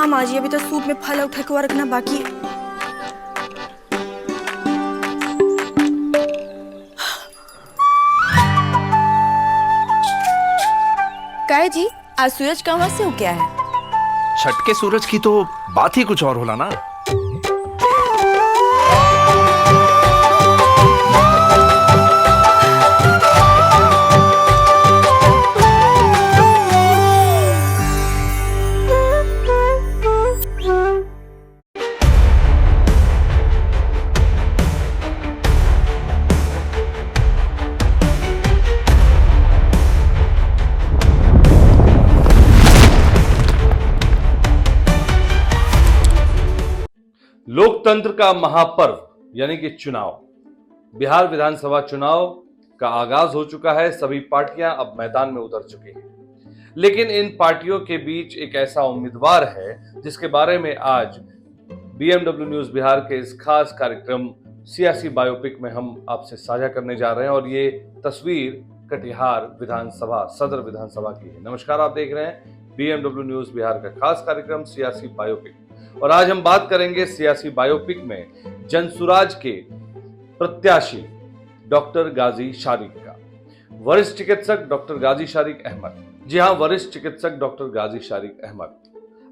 हाँ माँ जी, अभी तो सूप में फल ठकुआ रखना बाकी है। काय जी, आज सूरज कहाँ से हो क्या है? छठ के सूरज की तो बात ही कुछ और होला ना। लोकतंत्र का महापर्व यानी कि चुनाव, बिहार विधानसभा चुनाव का आगाज हो चुका है। सभी पार्टियां अब मैदान में उतर चुकी हैं, लेकिन इन पार्टियों के बीच एक ऐसा उम्मीदवार है जिसके बारे में आज बीएमडब्ल्यू न्यूज बिहार के इस खास कार्यक्रम सियासी बायोपिक में हम आपसे साझा करने जा रहे हैं। और ये तस्वीर कटिहार विधानसभा, सदर विधानसभा की है। नमस्कार, आप देख रहे हैं बीएमडब्ल्यू न्यूज बिहार का खास कार्यक्रम सियासी बायोपिक। और आज हम बात करेंगे सियासी बायोपिक में जनसुराज के प्रत्याशी डॉक्टर गाजी शारिक का। वरिष्ठ चिकित्सक डॉक्टर गाजी शारिक अहमद, जी हां, वरिष्ठ चिकित्सक डॉक्टर गाजी शारिक अहमद।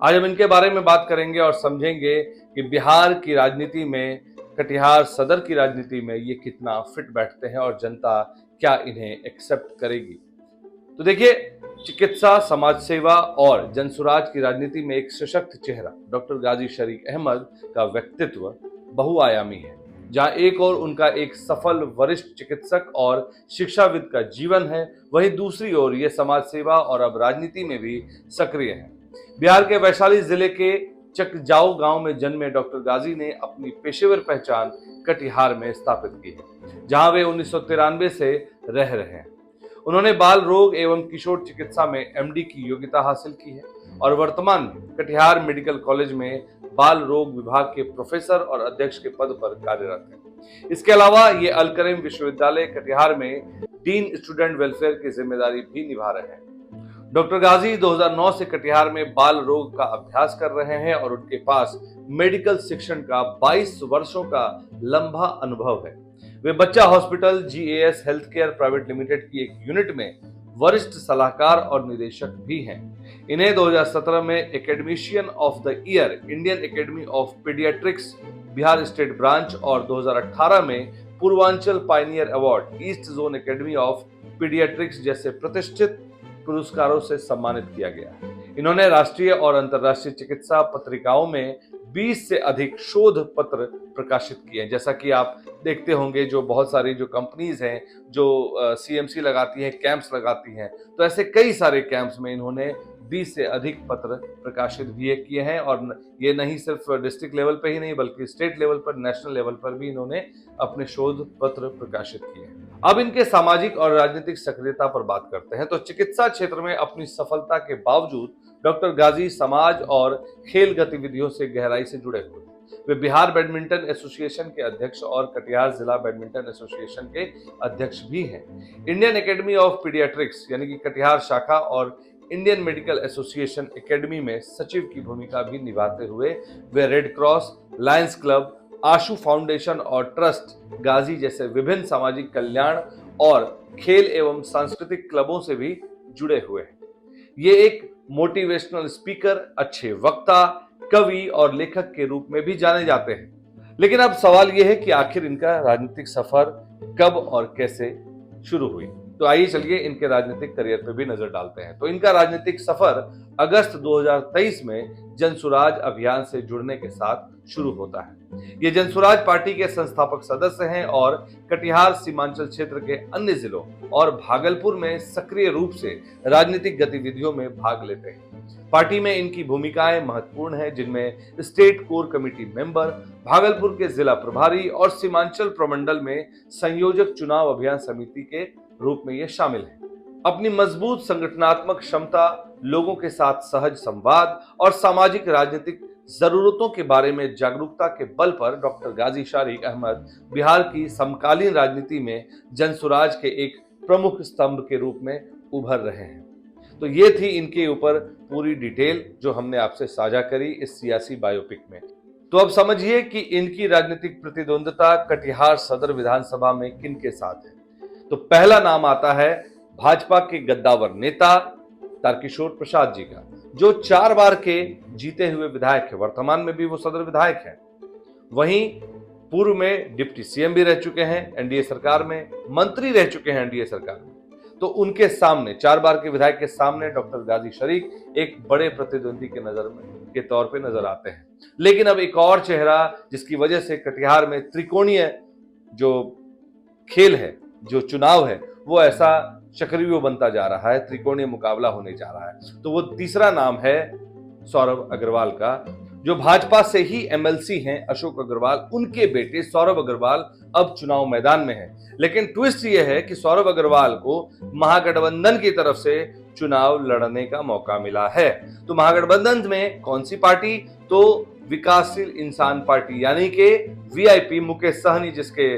आज हम इनके बारे में बात करेंगे और समझेंगे कि बिहार की राजनीति में, कटिहार सदर की राजनीति में ये कितना फिट बैठते हैं और जनता क्या इन्हें एक्सेप्ट करेगी। तो देखिए, चिकित्सा, समाज सेवा और जनसुराज की राजनीति में एक सशक्त चेहरा डॉक्टर गाजी शारिक अहमद का व्यक्तित्व बहुआयामी है। जहां एक और उनका एक सफल वरिष्ठ चिकित्सक और शिक्षाविद का जीवन है, वहीं दूसरी ओर ये समाज सेवा और अब राजनीति में भी सक्रिय है। बिहार के वैशाली जिले के चकजाऊ गांव में जन्मे डॉक्टर गाजी ने अपनी पेशेवर पहचान कटिहार में स्थापित की है, जहां वे 1993 से रह रहे हैं। उन्होंने बाल रोग एवं किशोर चिकित्सा में एमडी की योग्यता हासिल की है और वर्तमान में कटिहार मेडिकल कॉलेज में बाल रोग विभाग के प्रोफेसर और अध्यक्ष के पद पर कार्यरत हैं। इसके अलावा ये अल करीम विश्वविद्यालय कटिहार में डीन स्टूडेंट वेलफेयर की जिम्मेदारी भी निभा रहे हैं। डॉक्टर गाजी 2009 से कटिहार में बाल रोग का अभ्यास कर रहे हैं और उनके पास मेडिकल शिक्षण का 22 वर्षों का लंबा अनुभव है। वे बच्चा hospital GaAs health care private limited की एक यूनिट में वरिष्ठ सलाहकार और निदेशक भी हैं। इन्हें 2017 में academician of the year Indian academy of paediatrics Bihar state branch और 2018 में Purvanchal Pioneer award east zone academy of paediatrics जैसे प्रतिष्ठित पुरस्कारों से सम्मानित किया गया है। इन्होंने राष्ट्रीय और अंतर्राष्ट्रीय चिकित्सा पत्रिकाओं में 20 से अधिक शोध पत्र प्रकाशित किए हैं। जैसा कि आप देखते होंगे, जो बहुत सारी जो कंपनीज हैं जो सीएमसी लगाती हैं, कैंप्स लगाती हैं, तो ऐसे कई सारे कैंप्स में इन्होंने 20 से अधिक पत्र प्रकाशित भी किए हैं। और ये नहीं सिर्फ डिस्ट्रिक्ट लेवल पे ही नहीं, बल्कि स्टेट लेवल पर, नेशनल लेवल पर भी इन्होंने अपने शोध पत्र प्रकाशित किए हैं। अब इनके सामाजिक और राजनीतिक सक्रियता पर बात करते हैं। तो चिकित्सा क्षेत्र में अपनी सफलता के बावजूद डॉक्टर गाजी समाज और खेल गतिविधियों से गहराई से जुड़े हुए हैं। वे बिहार बैडमिंटन एसोसिएशन के अध्यक्ष और कटिहार जिला बैडमिंटन एसोसिएशन के अध्यक्ष भी हैं। इंडियन एकेडमी ऑफ पीडियाट्रिक्स यानी कि कटिहार शाखा और इंडियन मेडिकल एसोसिएशन एकेडमी में सचिव की भूमिका भी निभाते हुए वे रेड क्रॉस, लायंस क्लब, आशु फाउंडेशन और ट्रस्ट गाजी जैसे विभिन्न सामाजिक कल्याण और खेल एवं सांस्कृतिक क्लबों से भी जुड़े हुए हैं। ये एक मोटिवेशनल स्पीकर, अच्छे वक्ता, कवि और लेखक के रूप में भी जाने जाते हैं। लेकिन अब सवाल यह है कि आखिर इनका राजनीतिक सफर कब और कैसे शुरू हुई। तो आइए चलिए इनके राजनीतिक करियर पे भी नजर डालते हैं। तो इनका राजनीतिक सफर अगस्त 2023 में जनसुराज अभियान से जुड़ने के साथ शुरू होता है। ये जनसुराज पार्टी के संस्थापक सदस्य हैं और कटिहार सीमांचल क्षेत्र के अन्य जिलों और भागलपुर में सक्रिय रूप से राजनीतिक गतिविधियों में भाग लेते हैं। पार्टी में इनकी भूमिकाएं महत्वपूर्ण हैं, जिनमें state core committee member, Bhagalpur के जिला प्रभारी और सीमांचल प्रमंडल में संयोजक चुनाव अभियान समिति के रूप में ये शामिल है। अपनी मजबूत संगठनात्मक क्षमता, लोगों के साथ सहज संवाद और सामाजिक राजनीतिक जरूरतों के बारे में जागरूकता के बल पर डॉक्टर गाजी शारिक अहमद बिहार की समकालीन राजनीति में जनसुराज के एक प्रमुख स्तंभ के रूप में उभर रहे हैं। तो ये थी इनके ऊपर पूरी डिटेल जो हमने आपसे साझा करी इस सियासी बायोपिक में। तो अब समझिए कि इनकी राजनीतिक प्रतिद्वंदता कटिहार सदर विधानसभा में किन के साथ है। तो पहला नाम आता है भाजपा के गद्दावर नेता तारकिशोर प्रसाद जी का, जो 4 बार के जीते हुए विधायक है। वर्तमान में भी वो सदर विधायक हैं। वहीं पूर्व में डिप्टी सीएम भी रह चुके हैं एनडीए सरकार में, मंत्री रह चुके हैं एनडीए सरकार में। तो उनके सामने 4 बार के विधायक के सामने डॉक्टर गाजी शरीक एक बड़े प्रतिद्वंदी के तौर पे नजर आते हैं। लेकिन अब एक और चेहरा जिसकी वजह से कटिहार में त्रिकोणीय जो खेल है, जो चुनाव है, वो ऐसा चक्रव्यूह बनता जा रहा है, त्रिकोणीय मुकाबला होने जा रहा है। तो वो तीसरा नाम है सौरभ अग्रवाल का, जो भाजपा से ही एमएलसी हैं अशोक अग्रवाल, उनके बेटे सौरभ अग्रवाल अब चुनाव मैदान में हैं। लेकिन ट्विस्ट यह है कि सौरभ अग्रवाल को महागठबंधन की तरफ से चुनाव लड़ने का मौका मिला है। तो महागठबंधन में कौन सी पार्टी? तो विकासशील इंसान पार्टी, यानी कि वीआईपी मुकेश सहनी जिसके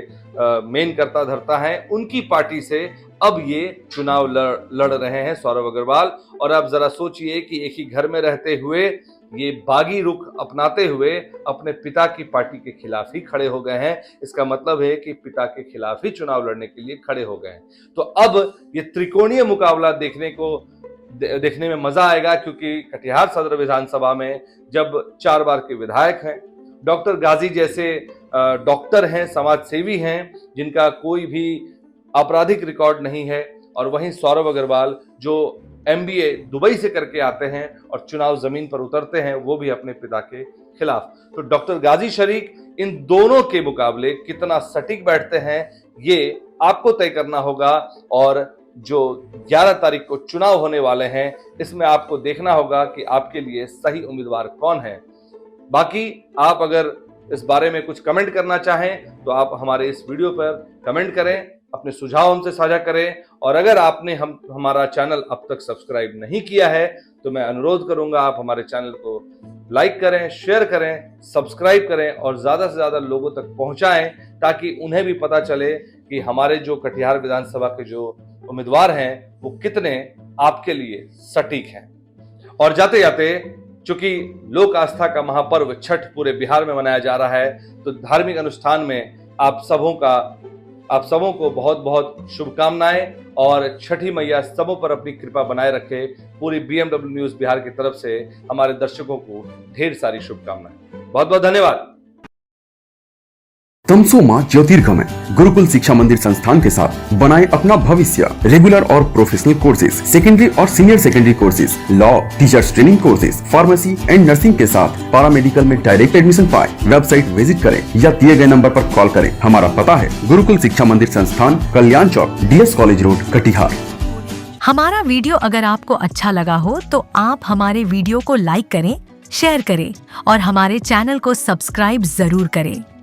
मेन करता धरता है, उनकी पार्टी से अब ये चुनाव लड़ रहे हैं सौरभ अग्रवाल। और अब जरा सोचिए कि एक ही घर में रहते हुए ये बागी रुख अपनाते हुए अपने पिता की पार्टी के खिलाफ ही खड़े हो गए हैं। इसका मतलब है कि पिता के खिलाफ ही चुनाव लड़ने के लिए खड़े हो गए हैं। तो अब ये त्रिकोणीय मुकाबला देखने में मजा आएगा, क्योंकि कटिहार सदर विधानसभा में जब 4 बार के विधायक हैं, डॉक्टर गाजी जैसे डॉक्टर हैं, समाज सेवी हैं, जिनका कोई भी आपराधिक रिकॉर्ड नहीं है, और वहीं सौरभ अग्रवाल जो एमबीए दुबई से करके आते हैं और चुनाव जमीन पर उतरते हैं, वो भी अपने पिता के खिलाफ। तो डॉक्टर गाजी शरीक इन दोनों के मुकाबले कितना सटीक बैठते हैं, ये आपको तय करना होगा। और जो 11 तारीख को चुनाव होने वाले हैं, इसमें आपको देखना होगा कि आपके लिए सही उम्मीदवार कौन है। बाकी आप अगर इस बारे में कुछ कमेंट करना चाहें तो आप हमारे इस वीडियो पर कमेंट करें, अपने सुझाव हमसे साझा करें। और अगर आपने हमारा चैनल अब तक सब्सक्राइब नहीं किया है तो मैं अनुरोध करूंगा आप हमारे चैनल को लाइक करें, शेयर करें, सब्सक्राइब करें और ज्यादा से ज्यादा लोगों तक पहुंचाएं, ताकि उन्हें भी पता चले कि हमारे जो कटिहार विधानसभा के जो उम्मीदवार हैं वो कितने आपके लिए सटीक हैं। और जाते जाते, चूंकि लोक आस्था का महापर्व छठ पूरे बिहार में मनाया जा रहा है, तो धार्मिक अनुष्ठान में आप सबों को बहुत बहुत शुभकामनाएं, और छठी मैया सबों पर अपनी कृपा बनाए रखे। पूरी बीएमडब्ल्यू न्यूज बिहार की तरफ से हमारे दर्शकों को ढेर सारी शुभकामनाएं। बहुत बहुत धन्यवाद। तमसोमा ज्योतिर्गमय गुरुकुल शिक्षा मंदिर संस्थान के साथ बनाए अपना भविष्य। रेगुलर और प्रोफेशनल कोर्सेज, सेकेंडरी और senior secondary courses, law, teachers training courses, pharmacy and nursing के साथ पैरामेडिकल में डायरेक्ट एडमिशन पाए। वेबसाइट विजिट करें या दिए गए नंबर पर कॉल करें। हमारा पता है गुरुकुल शिक्षा मंदिर संस्थान, कल्याण चौक, डीएस कॉलेज रोड, कटिहार। हमारा वीडियो अगर आपको अच्छा लगा हो तो आप हमारे वीडियो को लाइक करें, शेयर करें और हमारे चैनल को सब्सक्राइब जरूर करें।